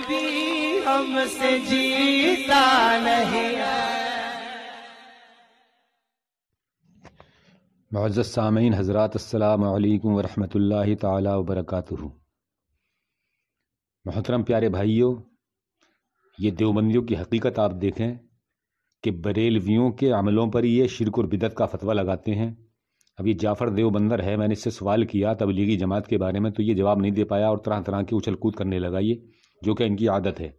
بھی ہم سے جیتا نہیں ہے۔ معزز سامعین حضرات، السلام علیکم ورحمۃ اللہ تعالی وبرکاتہ۔ محترم پیارے بھائیوں، یہ دیوبندیوں کی حقیقت آپ دیکھیں کہ بریلویوں کے عملوں پر یہ شرک اور بدعت کا فتویٰ لگاتے ہیں۔ اب یہ جعفر دیوبندر ہے، میں نے اس سے سوال کیا تبلیغی جماعت کے بارے میں تو یہ جواب نہیں دے پایا اور طرح طرح کی اچھل کود کرنے لگا، یہ جو کہ ان کی عادت ہے۔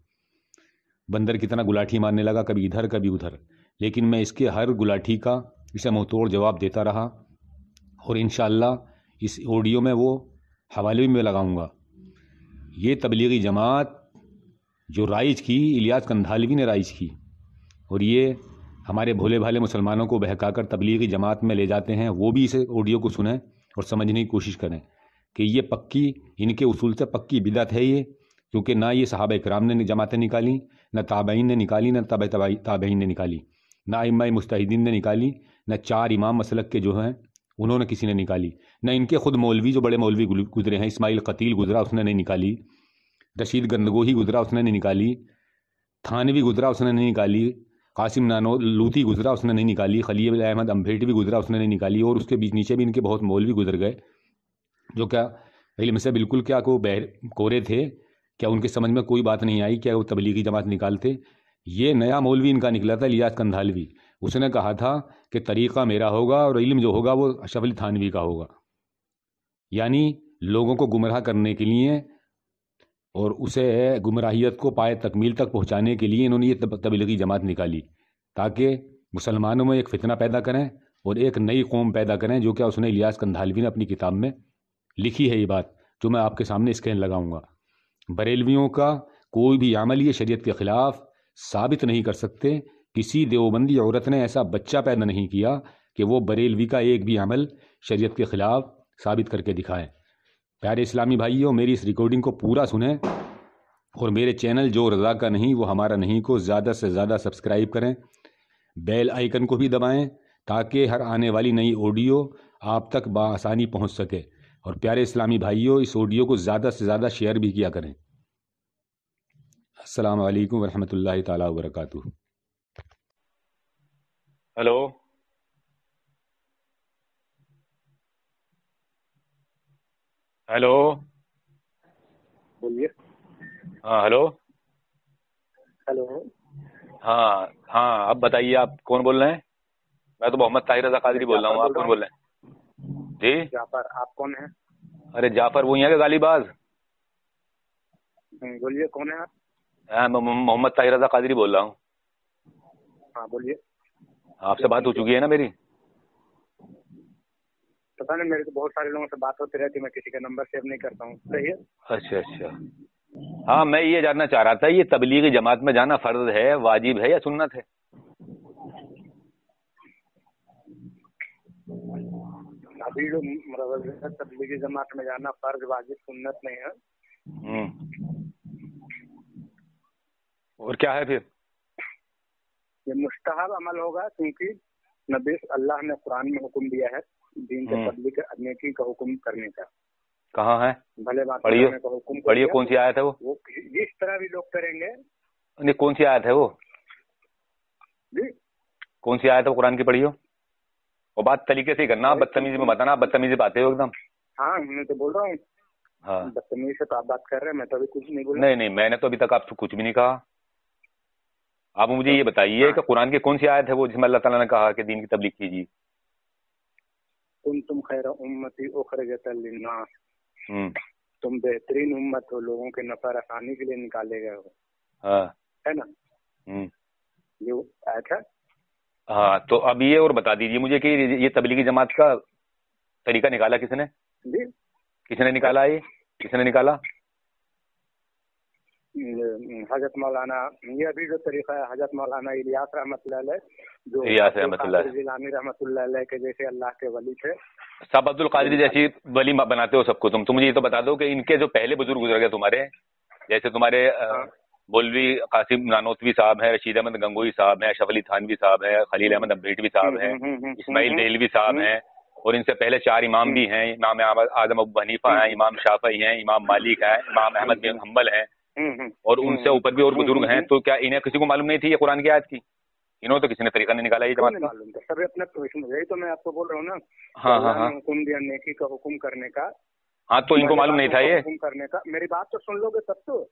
بندر کی طرح گلاٹھی مارنے لگا، کبھی ادھر کبھی ادھر، لیکن میں اس کے ہر گلاٹھی کا اسے منہ توڑ جواب دیتا رہا، اور انشاءاللہ اس آڈیو میں وہ حوالے بھی میں لگاؤں گا۔ یہ تبلیغی جماعت جو رائج کی، الیاس کندھالوی نے رائج کی، اور یہ ہمارے بھولے بھالے مسلمانوں کو بہکا کر تبلیغی جماعت میں لے جاتے ہیں۔ وہ بھی اس آڈیو کو سنیں اور سمجھنے کی کوشش کریں کہ یہ پکی ان کے اصول سے پکی بدعت ہے یہ، کیونکہ نہ یہ صحابہ کرام نے جماعتیں نکالی، نہ تابعین نے نکالی، نہ تابع تابعین نے نکالی، نہ ائمہ مجتہدین نے نکالی، نہ چار امام مسلک کے جو ہیں انہوں نے کسی نے نکالی، نہ ان کے خود مولوی جو بڑے مولوی گزرے ہیں، اسماعیل قتیل گزرا اس نے نہیں نکالی، رشید گندگوہی گزرا اس نے نہیں نکالی، تھانوی گزرا اس نے نہیں نکالی، قاسم نانوتوی گزرا اس نے نہیں نکالی، خلیل احمد امبھیٹوی گزرا اس نے نہیں نکالی، اور اس کے بیچ نیچے بھی ان کے بہت مولوی گزر گئے جو کیا علم سے بالکل کیا کو کورے تھے، کیا ان کے سمجھ میں کوئی بات نہیں آئی، کیا وہ تبلیغی جماعت نکالتے۔ یہ نیا مولوی ان کا نکلا تھا الیاس کندھالوی، اس نے کہا تھا کہ طریقہ میرا ہوگا اور علم جو ہوگا وہ اشرف علی تھانوی کا ہوگا، یعنی لوگوں کو گمراہ کرنے کے لیے اور اسے گمراہیت کو پائے تکمیل تک پہنچانے کے لیے انہوں نے یہ تبلیغی جماعت نکالی، تاکہ مسلمانوں میں ایک فتنہ پیدا کریں اور ایک نئی قوم پیدا کریں، جو کہ اس نے الیاس کندھالوی نے اپنی کتاب میں لکھی ہے۔ یہ بات جو میں آپ کے سامنے اسکرین لگاؤں گا، بریلویوں کا کوئی بھی عمل یہ شریعت کے خلاف ثابت نہیں کر سکتے۔ کسی دیوبندی عورت نے ایسا بچہ پیدا نہیں کیا کہ وہ بریلوی کا ایک بھی عمل شریعت کے خلاف ثابت کر کے دکھائیں۔ پیارے اسلامی بھائیوں، میری اس ریکارڈنگ کو پورا سنیں اور میرے چینل جو رضا کا نہیں وہ ہمارا نہیں کو زیادہ سے زیادہ سبسکرائب کریں، بیل آئیکن کو بھی دبائیں تاکہ ہر آنے والی نئی آڈیو آپ تک بآسانی پہنچ سکے، اور پیارے اسلامی بھائیوں اس آڈیو کو زیادہ سے زیادہ شیئر بھی کیا کریں۔ السلام علیکم ورحمۃ اللہ تعالی وبرکاتہ۔ ہلو ہلو بولیے۔ ہاں ہلو ہلو ہاں اب بتائیے آپ کون بول رہے ہیں؟ میں تو محمد طاہر رضا قادری بول رہا ہوں، آپ کون بول رہے ہیں؟ جی جعفر، آپ کون ہیں؟ ارے جعفر وہ یہاں کے غالی باز؟ بولیے کون ہیں آپ؟ میں محمد طاہر رضا قادری بول رہا ہوں۔ ہاں بولیے۔ آپ سے بات ہو چکی ہے نا میری؟ پتا نہیں، میرے کو بہت سارے لوگوں سے بات ہوتی رہتی، میں کسی کا نمبر سیو نہیں کرتا ہوں۔ صحیح ہے۔ اچھا ہاں، میں یہ جاننا چاہ رہا تھا یہ تبلیغی جماعت میں جانا فرض ہے، واجب ہے یا سنت ہے؟ ابھی جو تبلیغی جماعت میں جانا فرض واجب سنت نہیں ہے۔ اور کیا ہے پھر؟ یہ مستحب عمل ہوگا، کیونکہ نبی اللہ نے قرآن میں حکم دیا ہے دین کے تبلیغ نیکی کا حکم کرنے کا۔ کہاں ہے؟ بھلے بات پڑھیے کا حکم پڑھیے، کون سی آیت ہے وہ؟ جس طرح بھی لوگ کریں گے۔ نہیں، کون سی آیت ہے وہ؟ جی کون سی آیت ہے قرآن کی؟ پڑھیے وہ بات طریقے سے ہی کرنا، بدتمیزی میں بتانا، آپ بدتمیزی باتیں ہو ایک دم۔ ہاں میں تو بول رہا ہوں، ہاں بدتمیزی سے تو آپ بات کر رہے ہیں، میں تو ابھی کچھ نہیں بولا۔ نہیں، میں نے تو ابھی تک آپ سے کچھ بھی نہیں کہا۔ آپ مجھے یہ بتائیے کہ قرآن کی کون سی آیت ہے وہ جس میں اللہ تعالیٰ نے کہا کہ دین کی تبلیغ کیجیے؟ تم خیر امتی اخرجت للناس، تم بہترین امت ہو، لوگوں کے نفع رسانی کے لیے نکالے گئے ہو، ہے نا؟ یہ آیت ہے۔ ہاں، تو اب یہ اور بتا دیجیے مجھے کہ یہ تبلیغی جماعت کا طریقہ نکالا کس نے؟ جی کس نے نکالا؟ یہ کس نے نکالا؟ حضرت مولانا، یہ ابھی جو طریقہ ہے حضرت مولانا الیاس رحمۃ اللہ علیہ، جو الیاس رحمۃ اللہ جیلانی رحمۃ اللہ علیہ کے جیسے اللہ کے ولی تھے، صاحب عبد القادری جیسی ولی بناتے ہو سب کو تم مجھے یہ تو بتا دو کہ ان کے جو پہلے بزرگ گزر گئے تمہارے، جیسے تمہارے مولوی قاسم نانوتوی صاحب ہیں، رشید احمد گنگوہی صاحب ہیں، اشرف علی تھانوی صاحب ہیں، خلیل احمد امبھیٹوی صاحب ہیں، اسماعیل دہلوی صاحب ہیں، اور ان سے پہلے 4 امام بھی ہیں، امام اعظم ابو حنیفہ ہیں، امام شافعی ہیں، امام مالک ہیں، امام احمد بن حنبل ہیں، اور ان سے اوپر بھی اور بزرگ ہیں، تو کیا انہیں کسی کو معلوم نہیں تھی یہ قرآن کی آیت کی؟ انہوں تو کسی نے طریقہ نہیں نکالا یہ جماعت کا. معلوم تھا سب اپنا یہی تو میں آپ کو بول رہا ہوں نا. ہاں حکم دیا نیکی کا حکم کرنے کا. ہاں تو ان کو معلوم نہیں تھا یہ حکم کرنے کا. میری بات تو سن لو گے تب تو.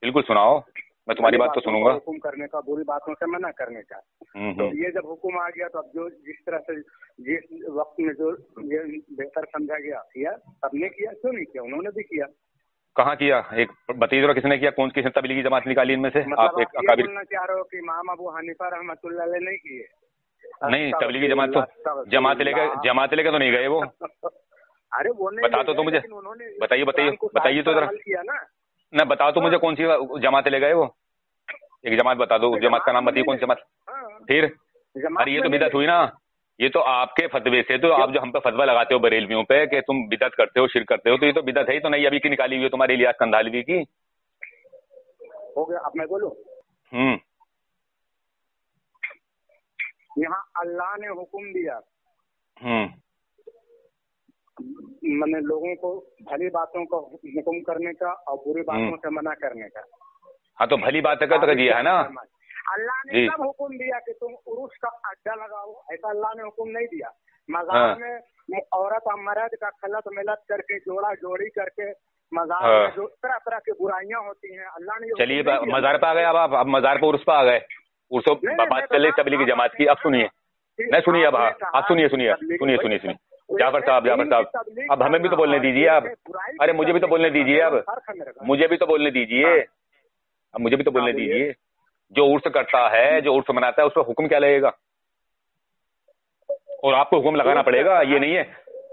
بالکل سناؤ، میں تمہاری بات تو سنوں گا. حکم کرنے کا، بری باتوں سے منع کرنے کا. تو یہ جب حکم آ گیا تو اب جو جس طرح سے جس وقت میں جو یہ بہتر سمجھا گیا کیا، سب نے کیا، کیوں نہیں کیا؟ انہوں نے بھی کیا. کہاں کیا؟ ایک بتائیے ذرا کس نے کیا؟ کون کس نے تبلیغی جماعت نکالی ان میں سے؟ آپ ایک بولنا چاہ رہے ہو کہ امام ابو حنیفہ رحمۃ اللہ علیہ نہیں کیے؟ نہیں، تبلیغی جماعت تو جماعت لے کے تو نہیں گئے وہ. ارے وہ بتا تو مجھے، بتائیے تو ذرا نہ، بتاؤ تو مجھے کون سی جماعت لے گئے وہ. ایک جماعت بتا دو، جماعت کا نام بتائیے کون سی جماعت. پھر ارے یہ تو بدعت ہوئی نا، یہ تو آپ کے فتوے سے، تو آپ جو ہم پہ فتویٰ لگاتے ہو بریلویوں پہ کہ تم بدعت کرتے ہو، شرک کرتے ہو، تو یہ تو بدعت ہے ہی تو نہیں. ابھی کی نکالی ہوئی ہے تمہاری الیاس کندھالوی کی. ہو گیا. اب میں بولوں، یہاں اللہ نے حکم دیا میں نے لوگوں کو بھلی باتوں کا حکم کرنے کا اور بری باتوں سے منع کرنے کا. ہاں تو بھلی بات کا تو دیا ہے نا اللہ نے. کب حکم دیا کہ تم عرس کا اڈا لگاؤ؟ ایسا اللہ نے حکم نہیں دیا. مزار میں عورت اور مرد کا خلط ملت کر کے، جوڑا جوڑی کر کے مزار میں جو طرح طرح کی برائیاں ہوتی ہیں، اللہ نے. چلیے مزار پہ آ گئے. اب مزار پہ عرس پہ آ گئے. بات چل رہی تبلیغی جماعت کی. اب سنیے، نہیں سنیے، اب سنیے جعفر صاحب، اب ہمیں بھی تو بولنے دیجیے. اب ارے مجھے بھی تو بولنے دیجیے. اب مجھے بھی تو بولنے دیجیے. جو عرس کرتا ہے، جو عرس مناتا ہے، اس پہ حکم کیا لگے گا؟ اور آپ کو حکم لگانا پڑے گا. یہ نہیں ہے،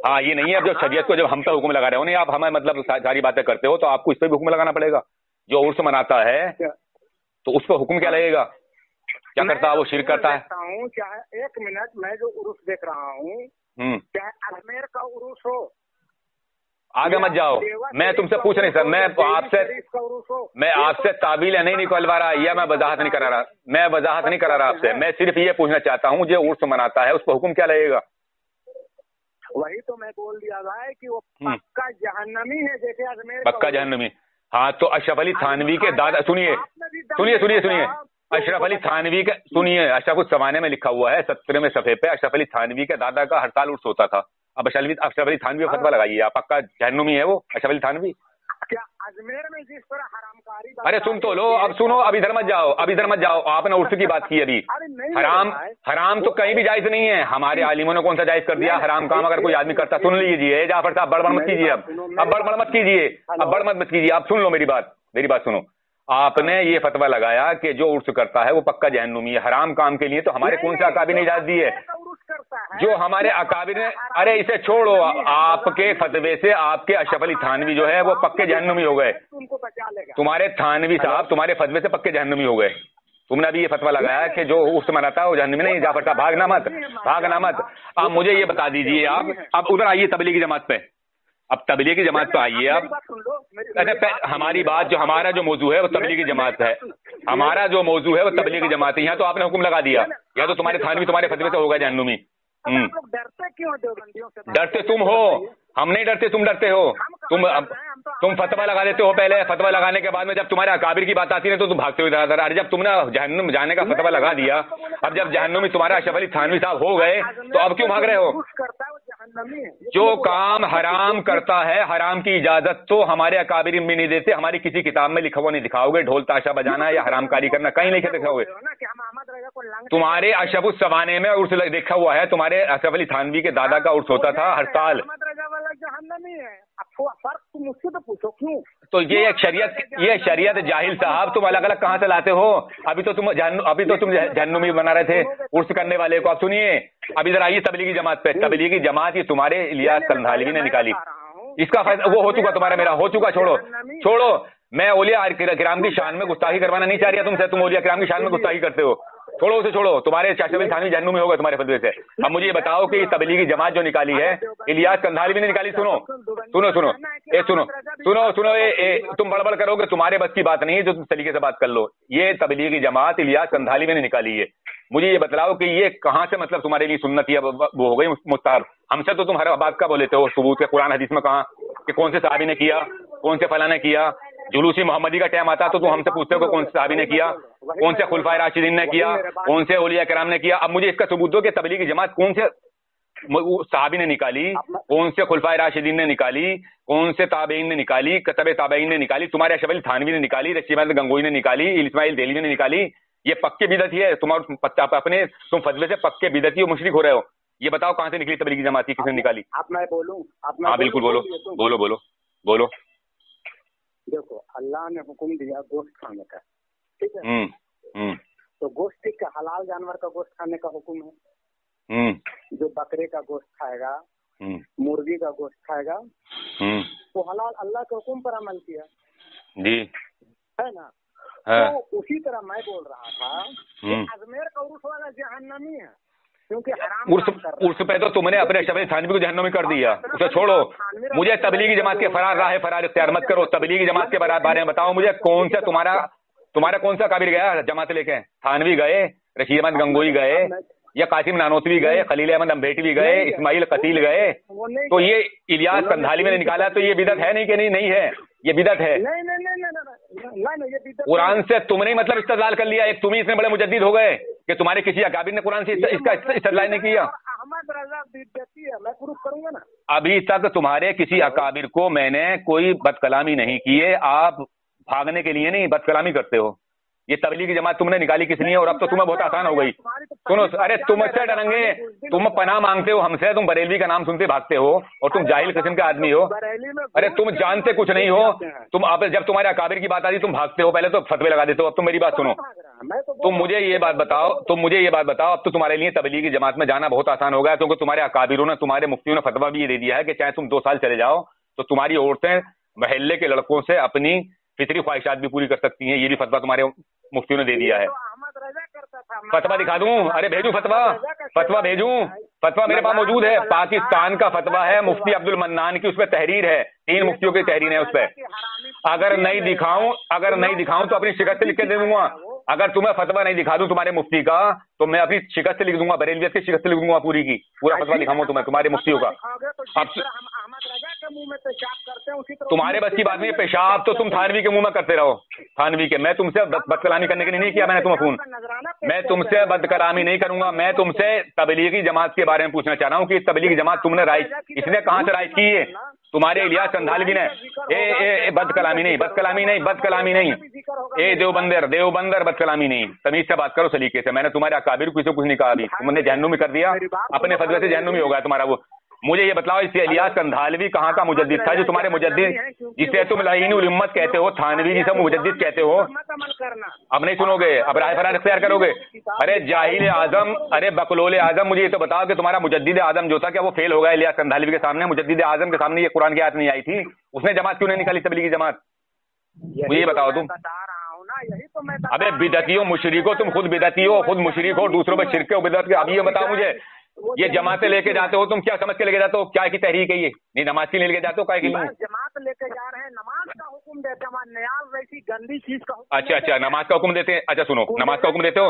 ہاں یہ نہیں ہے. اب جو شریعت کو جب ہم پہ حکم لگا رہے ہو نہیں، آپ ہمیں مطلب ساری باتیں کرتے ہو، تو آپ کو اس پہ بھی حکم لگانا پڑے گا. جو عرس مناتا ہے تو اس پہ حکم کیا لگے گا؟ کیا کرتا ہے وہ؟ شرک کرتا ہے. چاہے ایک منٹ، میں جو عرس دیکھ رہا ہوں، چاہے اجمیر کا عرس ہو. آگے مت جاؤ، میں تم سے پوچھ نہیں سر. میں آپ سے تعبیل نہیں نکلوا رہا، یا میں وضاحت نہیں کرا رہا آپ سے. میں صرف یہ پوچھنا چاہتا ہوں، جو عرس مناتا ہے اس پہ حکم کیا لگے گا؟ وہی تو میں بول دیا ہے کہ وہ پکا جہنمی ہے، جیسے اجمیر پکا جہنمی. ہاں تو اشرف علی تھانوی کے دادا، سنیے اشرف علی تھانوی کے، سنیے اشرف السوانے میں لکھا ہوا ہے 17ویں صفحے پہ، اشرف علی تھانوی کے دادا کا ہر سال عرس ہوتا تھا. اب اشرف علی تھانوی فتویٰ لگائیے. آپ پکا جہنمی ہے وہ اشرف علی تھانوی. کیا اجمیر میں جس طرح حرام کاری؟ ارے سن تو لو. اب سنو، اب ادھر مت جاؤ. آپ نے عرس کی بات کی ابھی. حرام تو کہیں بھی جائز نہیں ہے. ہمارے عالموں نے کون سا جائز کر دیا؟ حرام کام اگر کوئی آدمی کرتا، سن لیجیے جعفر صاحب، بڑبڑ مت کیجیے. اب بڑبڑ مت کیجیے. آپ سن لو میری بات سنو. آپ نے یہ فتویٰ لگایا کہ جو عرس کرتا ہے وہ پکا جہنمی ہے. حرام کام کے لیے تو ہمارے کون سے اکابر نے اجازت دی ہے؟ جو ہمارے اکابر نے. ارے اسے چھوڑو. آپ کے فتوے سے آپ کے اشرف علی تھانوی جو ہے وہ پکے جہنمی ہو گئے. تمہارے تھانوی صاحب تمہارے فتوے سے پکے جہنمی ہو گئے. تم نے ابھی یہ فتویٰ لگایا کہ جو عرس مناتا ہے وہ جہنمی نہیں. جعفر صاحب بھاگنا مت. آپ مجھے یہ بتا دیجیے. آپ اب ادھر آئیے تبلیغی جماعت پہ. اب تبلیغی جماعت پہ آئیے. اب ہماری بات، جو ہمارا جو موضوع ہے وہ تبلیغی جماعت ہے. ہمارا جو موضوع ہے وہ تبلیغی جماعت ہے. یہاں تو آپ نے حکم لگا دیا، یا تو تمہارے تھانوی تمہارے فتوے سے ہوگا جہنمی. ڈرتے تم ہو، ہم نہیں ڈرتے، تم ڈرتے ہو. تم فتویٰ لگا دیتے ہو. پہلے فتویٰ لگانے کے بعد میں جب تمہارے اکابر کی بات آتی ہے تو تم بھاگتے ہوئے ادھر. ارے جب تم نے جہنم جانے کا فتویٰ لگا دیا، اب جب جہنمی تمہارا اشرف علی تھانوی صاحب ہو گئے تو اب کیوں بھاگ رہے ہو؟ جو کام حرام کرتا ہے، حرام کی اجازت تو ہمارے اکابر بھی نہیں دیتے. ہماری کسی کتاب میں لکھا ہوا نہیں دکھاؤ گے. ڈھول تاشا بجانا یا حرام کاری کرنا کہیں نہیں دکھاؤ گے. تمہارے اشرف السوانے میں عرس دیکھا ہوا ہے. تمہارے اشرف علی تھانوی کے دادا کا عرس ہوتا تھا ہر سال. تو یہ شریعت جاہل صاحب تم الگ الگ کہاں سے لاتے ہو؟ ابھی تو تم جہنمی بنا رہے تھے عرس کرنے والے کو. اب سنیے، اب ادھر آئیے تبلیغی جماعت پہ. تبلیغی جماعت یہ تمہارے الیاس کندھالوی نے نکالی. اس کا فیصلہ وہ ہو چکا، تمہارا میرا ہو چکا. چھوڑو. میں اولیاء کرام کی شان میں گستاخی کروانا نہیں چاہ رہا تم سے. تم اولیاء کرام کی شان میں گستاخی کرتے ہو. چھوڑو. تمہارے اشرف علی تھانوی جہنمی ہوگا تمہارے فتوے سے. اب مجھے یہ بتاؤ کہ یہ تبلیغی جماعت جو نکالی ہے الیاس کندھالوی نے نکالی. سنو. تم بڑبڑ کرو گے، تمہارے بس کی بات نہیں ہے. جو تم طریقے سے بات کر لو. یہ تبلیغی جماعت الیاس کندھالوی نے نکالی ہے. مجھے یہ بتلاؤ کہ یہ کہاں سے مطلب تمہارے لیے سنت یا وہ ہو گئی مستحب. ہم سے تو تم ہر بات کا بولتے ہو ثبوت کے قرآن حدیث میں کہاں کہ کون سے صحابی نے کیا، کون سے فلاں نے کیا. जुलूसी मोहम्मदी का टाइम आता तो तुम हमसे पूछते हो कि कौन से साहबी ने किया, कौन से खुलफाए राशिदीन ने किया, कौन से औलिया किराम ने किया। अब मुझे इसका सबूत दो कि तबलीगी जमात कौन से साहबी ने निकाली, कौन से खुलफाए राशिदीन ने निकाली, कौन से ताबईन ने निकाली, कतबे ताबईन ने निकाली, तुम्हारे अशरफ अली थानवी ने निकाली, रशीद अहमद गंगोई ने निकाली, इस्माइल देलवी ने निकाली। ये पक्के बिदती है, तुम अपने तुम फतवे से पक्के बिदती हो, मुशरिक हो रहे हो। ये बताओ कहाँ से निकली तबलीगी जमात की, किसने निकाली? आप मैं बोलूं? हाँ बिल्कुल बोलो बोलो बोलो बोलो। देखो, अल्लाह ने हुक्म दिया गोश्त खाने का, ठीक है? तो गोश्त ठीक है, हलाल जानवर का गोश्त खाने का हुक्म है। जो बकरे का गोश्त खाएगा, मुर्गी का गोश्त खाएगा, तो हलाल, अल्लाह के हुक्म पर अमल किया जी, है ना? तो उसी तरह मैं बोल रहा था कि अजमेर का उर्स वाला जहन्नमी है, क्योंकि हराम उर्स पे तो तुमने अपने अशरफ अली थानवी को जहन्नमी कर दिया, उसे छोड़ो। मुझे तबलीगी जमात के फरार इख्तियार मत करो। तबलीगी जमात के बारे में बताओ मुझे, कौन सा तुम्हारा कौन सा काबिर गया जमात लेके? थानवी गए, रशीद अहमद गंगोई गए, या कासिम नानोतवी गए, खलील अहमद अम्बेटवी गए, इस्माइल कतील गए? तो ये इलियास कंधाली में निकाला, तो ये बिदत है नहीं कि नहीं है? ये बिदत है। कुरान से तुमने मतलब इस्तेदलाल कर लिया। एक तुम ही इतने बड़े मुजद्दिद हो गए कि तुम्हारे किसी अकाबिर ने कुरान से इसका इस्तेदलाल नहीं किया। अहमद रजा बिदती है, मैं प्रूफ करूंगा ना। अभी तक तुम्हारे किसी अकाबिर को मैंने कोई बदकलामी नहीं की है। आप भागने के लिए नहीं बदकलामी करते हो। ये तबलीगी जमात तुमने निकाली किस लिए? और अब तो तुम्हें बहुत आसान हो गई। सुनो, अरे तुमसे डरेंगे, तुम पनाह मांगते हो हमसे, तुम बरेलवी का नाम सुनते भागते हो, और तुम जाहिल किस्म के आदमी हो। अरे तुम जानते कुछ नहीं हो। तुम अब जब तुम्हारे अकाबिर की बात आती तुम भागते हो, पहले तो फतवे लगा देते हो। अब तुम मेरी बात सुनो, तुम मुझे ये बात बताओ, अब तो तुम्हारे लिए तबलीगी जमात में जाना बहुत आसान हो गया, क्योंकि तुम्हारे अकाबिरों ने, तुम्हारे मुफ्तियों ने फतवा भी ये दे दिया है कि चाहे तुम 2 साल चले जाओ तो तुम्हारी औरतें महल्ले के लड़कों से अपनी फितरी ख्वाहिशात भी पूरी कर सकती हैं। ये भी फतवा तुम्हारे मुफ्तियों ने दे दिया है। फतवा दिखा दूं? अरे भेजूं फतवा भेजूं? फतवा मेरे पास मौजूद है, पाकिस्तान का फतवा है, मुफ्ती अब्दुल मन्नान की, उसपे तहरीर है, 3 मुफ्तियों की तहरीर है उस पर। अगर नहीं दिखाऊं तो अपनी शिकस्त से लिख के दे दूंगा। अगर तुम्हें फतवा नहीं दिखा दूं तुम्हारे मुफ्ती का, तो मैं अपनी शिकस्त से लिख दूंगा, बरेलवियत की शिकस्त से लिख दूंगा पूरी की, पूरा फतवा दिखाऊंगा तुम्हें, तुम्हारे मुफ्तियों का। अब तुम्हारे बस की बात नहीं है। पेशाब तो तुम थानवी के मुंह में करते रहो, थानवी के। मैं तुमसे बदकलामी करने के लिए नहीं किया मैंने तुम्हें फोन। मैं तुमसे बदकलामी नहीं करूंगा। मैं तुमसे तबलीगी जमात के बारे में पूछना चाह रहा हूँ कि तबलीगी जमात तुमने राइज, इसने कहाँ से राइज की है? तुम्हारे इलियास कंधालवी ने। बदकलामी नहीं। ए देवबंदर बदकलामी नहीं। तमीज से बात करो, सलीके से। मैंने तुम्हारे अकाबिर को कुछ नहीं कहा। अभी तुमने जहन्नुमी कर दिया, अपने फतवे से जहन्नुमी हो गया तुम्हारा वो। मुझे ये बताओ, इस इलियास कंधालवी कहाँ का मुजद्दिद था जो तुम्हारे मुजद्दिद, जिसे तुम लाइनुल उम्मत कहते हो, थानवी जिसे मुजद्दिद कहते हो? अब नहीं सुनोगे, अब राय फरार इख्तियार करोगे। अरे जाहिल आजम, अरे बकलोल आजम, मुझे ये तो बताओ कि तुम्हारा मुजद्दिद आजम जो था, क्या वो फेल हो गया इलियास कंधालवी के सामने? मुजद्दिद आजम के सामने ये कुरान की आयत नहीं आई थी? उसने जमात क्यों नहीं निकाली, तबलीगी जमात? मुझे ये बताओ तुम। अबे बिदतियों, मुशरिको, तुम खुद बिदती हो, खुद मुशरिक हो, दूसरों पर शिरक हो, बिदत के। अब ये बताओ मुझे, ये जमातें लेके जाते हो तुम, क्या समझ के लेके जाते हो? क्या की तहरीक है ये? नहीं, नमाज के लिए लेके जाते हो? क्या के लिए जमात लेके जा रहे हैं? नमाज का हुक्म देते हैं, न्याज वैसी गंदी चीज का हुक्म। अच्छा, नमाज का हुक्म देते हैं। अच्छा सुनो, नमाज का हुक्म देते हो?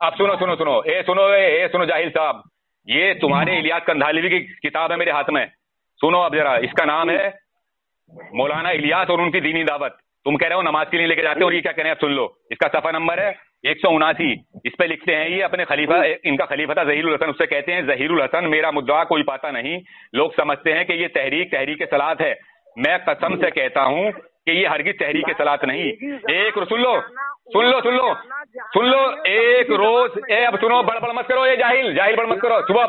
अब सुनो जाहिल साहब, ये तुम्हारे इलियास कंधालवी की किताब है मेरे हाथ में। सुनो अब जरा, इसका नाम है मौलाना इलियास और उनकी दीनी दावत। तुम कह रहे हो नमाज के लिए लेके जाते हो, और ये क्या कह रहे हैं? सुन लो, इसका सफा नंबर है 179। इस पे लिखते हैं, ये अपने खलीफा, इनका खलीफा था ज़हीरुल हसन, उससे कहते हैं, ज़हीरुल हसन, मेरा मुद्दा कोई पाता नहीं। लोग समझते हैं कि ये तहरीक सलात है। मैं कसम से कहता हूँ कि ये हरगिज तहरीक सलात नहीं। एक सुन लो, एक रोज, अब सुनो, बड़बड़ मत करो, ये जाहिल बड़ मत करो, सुबह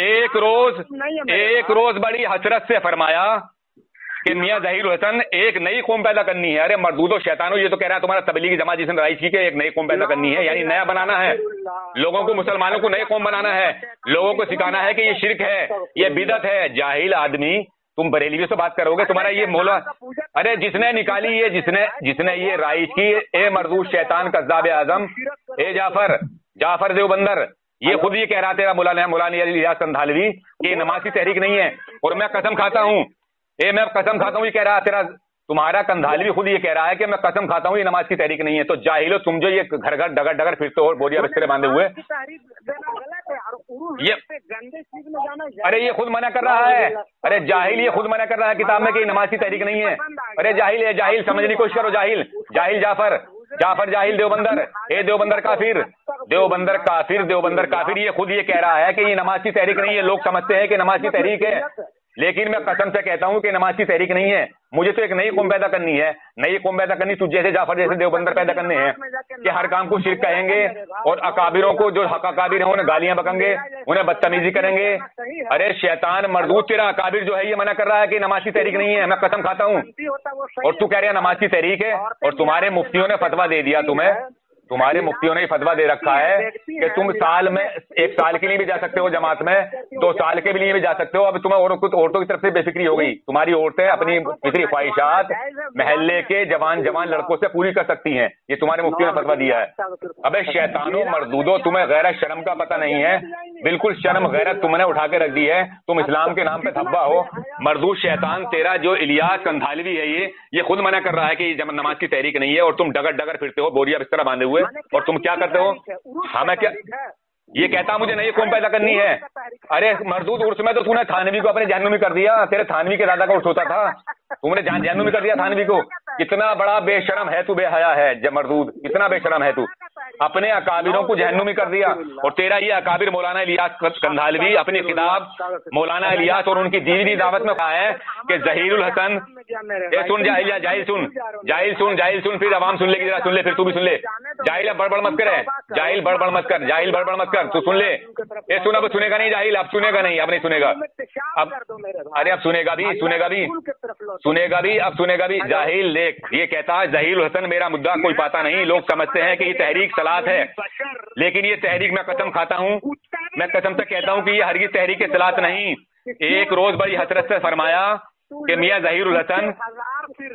एक रोज बड़ी हसरत से फरमाया कि मियां ज़हीरुल हसन एक नई कौम पैदा करनी है। अरे मर्दूदो शैतानो, ये तो कह रहा है तुम्हारा तबलीगी जमात जिसने राइज की कि एक नई कौम पैदा करनी है, यानी नया बनाना है लोगों को, मुसलमानों को नई कौम बनाना है, लोगों को सिखाना है कि ये शिरक है, ये बिदत है। जाहिल आदमी, तुम बरेलियों से बात करोगे, तुम्हारा ये मौला, अरे जिसने निकाली ये, जिसने ये राइज की, ए मर्दूद शैतान कज़्ज़ाब आजम, ए जाफर देवबंदर, ये खुद ये कह रहा तेरा मौलाना इलियास कंधालवी कि नमाज की तहरीक नहीं है। और मैं कसम खाता हूँ, ये कह रहा तेरा, तुम्हारा कंधालवी खुद ये कह रहा है कि मैं कसम खाता हूँ ये नमाज की तहरीक नहीं है। तो जाहिलो, तुम जो ये घर डगर फिरते हो, बोरिया बिस्तरे बांधे हुए, ये गंदे चीज में जाना। अरे ये खुद मना कर रहा है, अरे जाहिल ये खुद मना कर रहा है किताब में कि नमाज की तहरीक नहीं है। अरे जाहिल है, जाहिल समझने की कोशिश करो, जाहिल जाहिल जाफर जाहिल देवबंदर, ए देवबंदर काफिर, देवबंदर काफिर, देवबंदर काफिर, ये खुद ये कह रहा है कि ये नमाज की तहरीक नहीं है। लोग समझते हैं कि नमाज की तहरीक है, लेकिन मैं कसम से कहता हूं कि नमाज की तहरीक नहीं है। मुझे तो एक नई कौम पैदा करनी है, नई कौम पैदा करनी, तुझ जैसे जाफर जैसे देवबंदर पैदा करने हैं कि हर काम को शिरक कहेंगे और अकाबिरों को, जो हक अकाबिर हैं, उन्हें गालियां बकंगे, उन्हें बदतमीजी करेंगे। अरे शैतान मरदूद, तेरा अकाबिर जो है ये मना कर रहा है कि नमाज की तहरीक नहीं है, मैं कसम खाता हूँ, और तू कह रहा है नमाज की तहरीक है। और तुम्हारे मुफ्तियों ने फतवा दे दिया, तुम्हारे मुफ्तियों ने फतवा दे रखा है कि तुम साल में 1 साल के लिए भी जा सकते हो जमात में, 2 साल के लिए भी जा सकते हो। अब तुम्हें औरतों की तरफ से बेफिक्री हो गई, तुम्हारी औरतें अपनी फिक्री ख्वाहिशात महल्ले के जवान लड़कों से पूरी कर सकती हैं, ये तुम्हारे मुफ्तियों ने फतवा दिया है। अबे शैतानों मरदूदो, तुम्हें गैरत शर्म का पता नहीं है, बिल्कुल शर्म गैरत तुमने उठा के रख दी है। तुम इस्लाम के नाम पे धब्बा हो, मरदूद शैतान तेरा जो इलियास कंधालवी है ये खुद मना कर रहा है कि नमाज की तहरीक नहीं है, और तुम डगर फिरते हो बोरिया बिस्तर बांधे हुए, और तुम क्या करते हो? हमें क्या ये कहता मुझे नई कौम पैदा करनी है। अरे मरदूद, उर्स में तो तूने थानवी को अपने जहन्नुमी कर दिया, तेरे थानवी के दादा का उर्स होता था, तुमने जहन्नुमी कर दिया थानवी को। कितना बड़ा बेशरम है तू, बेहया है मरदूद, कितना बेशरम है तू, अपने अकाबिरों को जहन्नुमी कर दिया। और तेरा ये अकाबिर मौलाना इलियास कंधालवी अपनी किताब मौलाना इलियास और उनकी दीनी दावत में कहा है कि जहीरुल हसन, सुन जाहिल सुन, फिर आवाम सुन लेगी, जरा सुन ले, फिर तू भी सुन ले। जाहिल बड़बड़ मत कर, जाहिल बड़बड़ मत कर, तू सुन ले। ये सुन, अब सुनेगा नहीं जाहिल, अब सुनेगा नहीं, अब नहीं सुनेगा, अब अरे अब सुनेगा भी जाहिल। देख ये कहता है जहीरुल हसन, मेरा मुद्दा कोई पाता नहीं, लोग समझते हैं कि ये तहरीक सलात है, लेकिन ये तहरीक मैं कसम खाता हूँ, मैं कसम से कहता हूँ कि ये हरगिज़ तहरीक सलात नहीं। एक रोज बड़ी हसरत से फरमाया कि मियां जहीरुल हसन,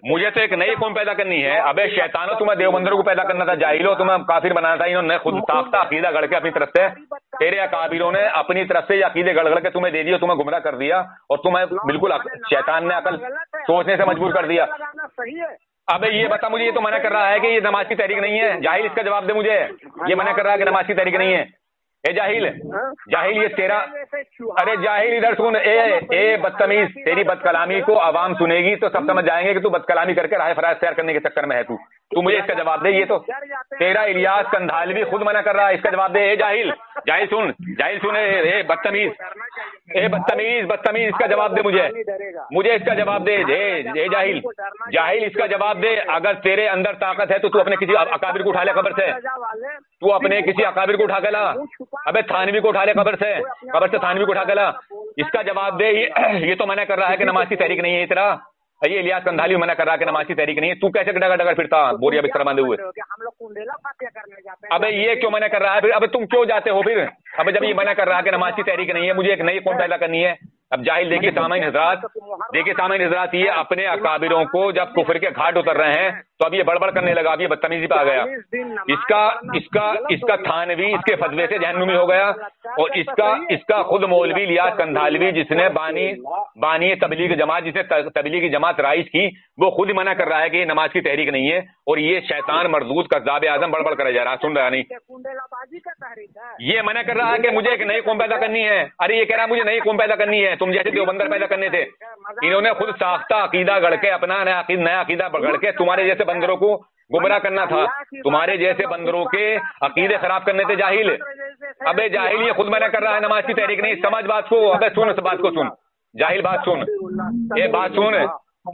मुझे तो एक नई कौम पैदा करनी है। अबे शैतानो, तुम्हें देवबंदरों को पैदा करना था, जाहिलो तुम्हें काफिर बनाना था। इन्होंने खुद साख्ता अकीदा गढ़ के अपनी तरफ से, तेरे अकाबिरों ने अपनी तरफ से अकीदे गढ़ के तुम्हें दे दिया, तुम्हें गुमराह कर दिया, और तुम्हें बिल्कुल शैतान ने अकल सोचने से मजबूर कर दिया। अबे ये बता मुझे, ये तो मना कर रहा है कि ये नमाज की तहरीक नहीं है, जाहिल इसका जवाब दे मुझे। ये मना कर रहा है कि नमाज की तहरीक नहीं है। ए जाहिल ये तेरा, अरे जाहिल इधर सुन, ए बदतमीज, तेरी बदकलामी को आवाम सुनेगी तो सब समझ जाएंगे कि तू बदकलामी करके राह फराज तैयार करने के चक्कर में है तू मुझे इसका जवाब दे। ये तो तेरा इलियास कंधालवी खुद मना कर रहा है, इसका जवाब दे। ए जाहिल सुन, ए बदतमीज, इसका जवाब दे मुझे इसका जवाब दे। जाहिल इसका जवाब दे। अगर तेरे अंदर ताकत है तो तू अपने किसी अकाबिर को उठा ले कब्र से, तू अपने किसी अकाबिर को उठा के ला। अबे थानवी को उठा ले कब्र से थानवी को उठा के ला, इसका जवाब दे। ये तो मना कर रहा है कि नमाज की तहरीक नहीं है तेरा, ये इलियास कंधाली मना कर रहा है कि नमाज की तहरीक नहीं है। तू कैसे डगर फिरता बोरिया बिस्तर बांधे हुए? हम लोग कुंडेला फातिहा करने जाते हैं। अबे ये क्यों मना कर रहा है फिर? अबे तुम क्यों जाते हो फिर? अबे जब ये मना कर रहा है कि नमाज की तहरीक नहीं है, मुझे एक नई कौम पैदा करनी है। अब जाहिल देखिए सामाइन हजरात, ये अपने अकाबिरों को जब कुफर के घाट उतर रहे हैं तो अब ये बड़बड़ करने लगा, अब ये बदतमीजी पे आ गया। इसका थानवी इसके फतवे से जहन्नुमी हो गया, और इसका खुद मौलवी इलियास कंधालवी जिसने बानी तबलीग जमात, जिसने तबलीगी जमात राइज की, वो खुद मना कर रहा है कि नमाज की तहरीक नहीं है। और ये शैतान मरदूद कज़्ज़ाब आज़म बड़बड़ करे जा रहा, सुन रहा नहीं, ये मना कर रहा है कि मुझे एक नई कौम पैदा करनी है। अरे ये कह रहा है मुझे नई कौम पैदा करनी है, तुम जैसे देवबंदर पैदा करने थे। इन्होंने खुद साख्ता अकीदा गढ़ के, अपना नया अकीदा गढ़ के तुम्हारे जैसे बंदरों को गुमराह करना था, तुम्हारे जैसे बंदरों के अकीदे खराब करने थे जाहिल। अबे जाहिल ये खुद मना कर रहा है नमाज की तहरीक नहीं। समझ बात को, अबे सुन इस बात को, सुन जाहिल बात सुन, ये बात सुन।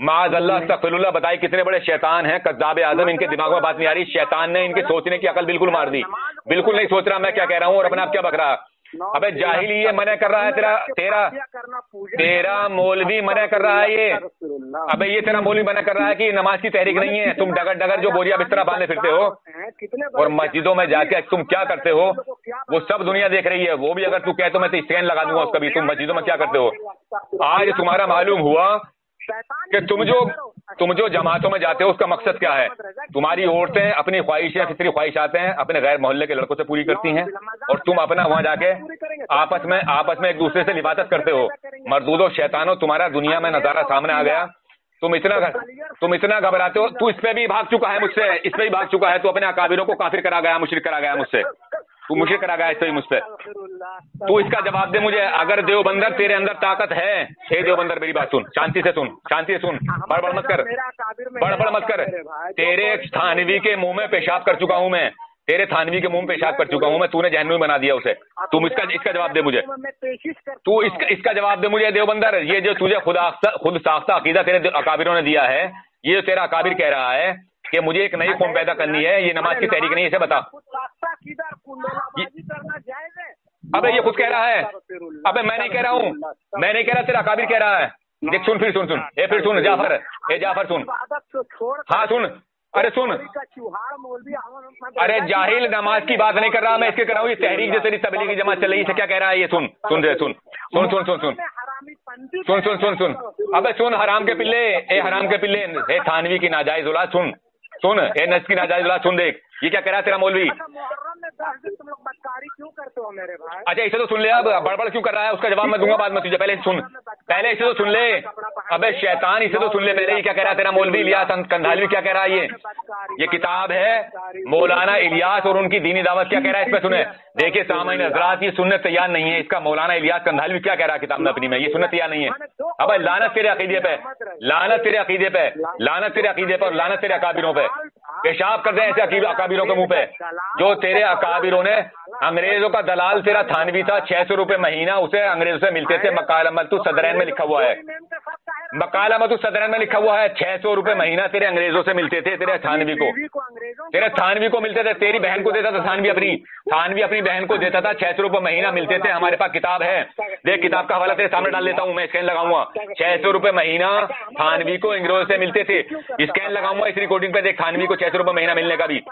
माज़अल्लाह अस्तग़फिरुल्लाह, बताइए कितने बड़े शैतान हैं, कज़्ज़ाब आज़म। इनके दिमाग में बात नहीं आ रही, शैतान ने इनके सोचने की अकल बिल्कुल मार दी, बिल्कुल नहीं सोच रहा मैं क्या कह रहा हूँ और अपने आप क्या बक रहा। अबे जाहिल ये मना कर रहा है, तेरा मौलवी मना कर रहा है ये। अबे ये तेरा मौलवी मना कर रहा है कि नमाज की तहरीक नहीं है। तुम डगर जो बोरिया बिस्तरा बांधे फिरते हो और मस्जिदों में जाके तुम क्या करते हो वो सब दुनिया देख रही है। वो भी अगर तू कहे तो मैं तो स्टैंड लगा दूंगा उसका भी। तुम मस्जिदों में क्या करते हो? आज तुम्हारा मालूम हुआ कि तुम जो जमातों में जाते हो उसका मकसद क्या है। तुम्हारी औरतें अपनी ख्वाहिशें, फितरी ख्वाहिशातें अपने गैर मोहल्ले के लड़कों से पूरी करती हैं, और तुम अपना वहां जाके आपस में एक दूसरे से लिबादत करते हो। मरदूदो शैतानो, तुम्हारा दुनिया में नजारा सामने आ गया। तुम इतना घबराते हो। तू इस पे भी भाग चुका है मुझसे, इस पे भी भाग चुका है। तू अपने अकाबिरों को काफिर करा गया, मुशरिक करा गया मुझसे। तू मुझे करा गया तो मुझ पे, तू इसका जवाब दे मुझे। अगर देवबंदर तेरे अंदर ताकत है, हे देवबंदर मेरी बात सुन, शांति से सुन, शांति से सुन, बड़बड़ मत कर, बड़बड़ मत कर। तेरे थानवी के मुंह में पेशाब कर चुका हूं मैं, तेरे थानवी के मुंह में पेशाब कर चुका हूं मैं, तूने जहन्नुमी बना दिया उसे। तुम इसका जवाब दे मुझे, तू इसका जवाब दे मुझे देवबंदर। ये जो तुझे खुद साख्ता अकीदा तेरे अकाबिरों ने दिया है, ये जो तेरा अकाबिर कह रहा है कि मुझे एक नई कौम पैदा करनी है, ये नमाज की तहरीक नहीं है, इसे बता। अबे ये खुद कह रहा है, अबे मैं नहीं कह रहा हूँ, मैं नहीं कह रहा, तेरा अकाबिर कह रहा है। देख सुन, फिर सुन, ये फिर सुन जाफर, ये जाफर सुन, हाँ सुन, अरे सुन, अरे जाहिल, नमाज की बात नहीं कर रहा मैं, इसके कर रहा हूँ ये तहरीक जो तेरी तबलीगी जमात चल रही है, इसे क्या कह रहा है ये सुन, सुन रे, सुन सुन सुन सुन सुन सुन सुन सुन सुन, अबे सुन हराम के पिल्ले, ए हराम के पिल्ले, ए थानवी की नाजायज औलाद सुन, सुन, ए नस्ल की नाजायज औलाद सुन, देख ये क्या कह रहा है तेरा मौलवी। तुम लोग बदकारी क्यों करते हो मेरे भाई? अच्छा इसे तो सुन ले, अब बड़बड़ क्यों कर रहा है, उसका जवाब मैं दूंगा बाद में तुझे, पहले सुन, पहले इसे तो सुन ले। अबे शैतान, इसे तो सुन ले पहले, ये क्या कह रहा है तेरा मौलवी इलियास कंधालवी, क्या कह रहा है ये किताब है मौलाना इलियास और उनकी दीनी दावत, क्या कह रहा है इस पे सुने। देखिए सामाइन हज़रात, ये सुन्नत तैयार नहीं है, इसका मौलाना इलियास कंधालवी क्या कह रहा है किताब में अपनी में, ये सुन्नत तैयार नहीं है। अब लानत तेरे अकीदे पे, लानत तेरे अकीदे पे, लानत तेरे अकीदे पे और लानत तेरे अकाबिरों पे। पेशाब कर दे ऐसे अकाबिरों के मुंह पे, जो तेरे अकाबिरों ने, अंग्रेजों का दलाल तेरा थानवी था, 600 रुपए महीना उसे अंग्रेजों से मिलते थे, मकालमतु सदरैन में लिखा हुआ है, मकालमतु सदरैन में लिखा हुआ है, 600 रुपए महीना तेरे अंग्रेजों से मिलते थे, तेरे थानवी को, तेरे थानवी को मिलते थे, तेरी बहन को देता था थानवी अपनी बहन को देता था, 600 रुपए महीना मिलते थे। हमारे पास किताब है, देख किताब का हवाला तेरे सामने डाल देता हूँ मैं, स्कैन लगाऊंगा, 600 रुपए महीना थानवी को अंग्रेजों से मिलते थे, स्कैन लगाऊंगा इस रिकॉर्डिंग पे, देख थानवी को 600 रुपए महीना मिलने का भी,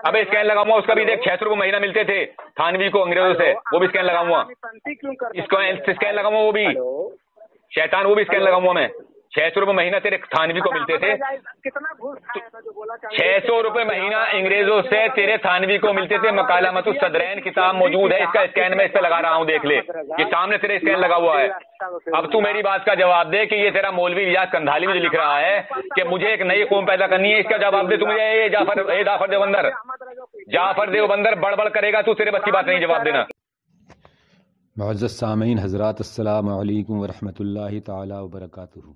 अबे स्कैन लगाऊंगा उसका भी, देख 600 रुपए महीना मिलते थे थानवी को अंग्रेजों से, वो भी स्कैन लगाऊंगा, इसको स्कैन लगाऊंगा, वो भी शैतान, वो भी स्कैन लगाऊंगा मैं। 600 रुपए महीना तेरे थानवी को मिलते थे, 600 रुपए महीना अंग्रेजों से तेरे थानवी को मिलते थे, मकालमतु सदरैन किताब मौजूद है, इसका स्कैन मैं इस पे लगा रहा हूँ, देख ले ये सामने तेरे स्कैन लगा हुआ है। अब तू मेरी बात का जवाब दे कि ये तेरा मौलवी इलियास कंधाली मुझे लिख रहा है कि मुझे एक नई कौम पैदा करनी है, इसका जवाब दे तू मुझे। ये जाफर देवबंदर, जाफर देवबंदर बड़बड़ करेगा तू, तेरे बस की बात नहीं जवाब देना। मुअज़्ज़ज़ सामीन हज़रात, अस्सलामु अलैकुम व रहमतुल्लाहि तआला व बरकातुहू।